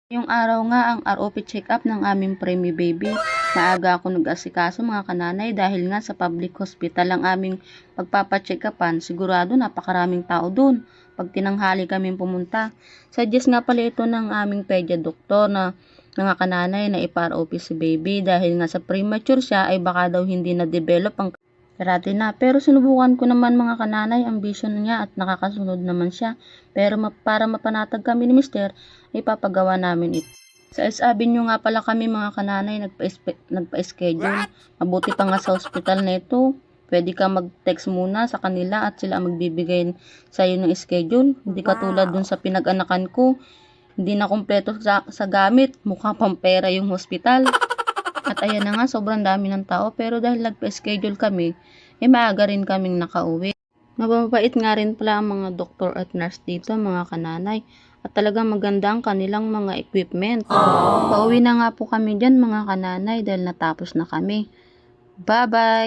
Yung araw nga ang ROP check-up ng aming preemie baby. Maaga ako nag-asikaso mga kananay dahil nga sa public hospital ang aming pagpapacheck-upan. Sigurado napakaraming tao dun pag tinanghali kami pumunta. Suggest nga pala ito ng aming pedia doktor na mga kananay na ipa-ROP si baby dahil nga sa premature siya ay baka daw hindi na-develop ang keratin na. Pero sinubukan ko naman mga kananay ang vision niya at nakakasunod naman siya. Pero para mapanatag kami ni Mister, ay papagawa namin ito. Sa sabi nyo nga pala kami mga kananay nagpa-schedule. Mabuti pa nga sa hospital na ito. Pwede ka mag-text muna sa kanila at sila ang magbibigay sa iyo ng schedule. Hindi katulad dun sa pinag-anakan ko. Hindi na kumpleto sa gamit. Mukha pang pera yung hospital. At ayan na nga, sobrang dami ng tao. Pero dahil nagpa-schedule kami, maaga rin kaming nakauwi. Mababait nga rin pala ang mga doktor at nurse dito, mga kananay. At talagang maganda ang kanilang mga equipment. Pauwi na nga po kami dyan, mga kananay, dahil natapos na kami. Bye-bye!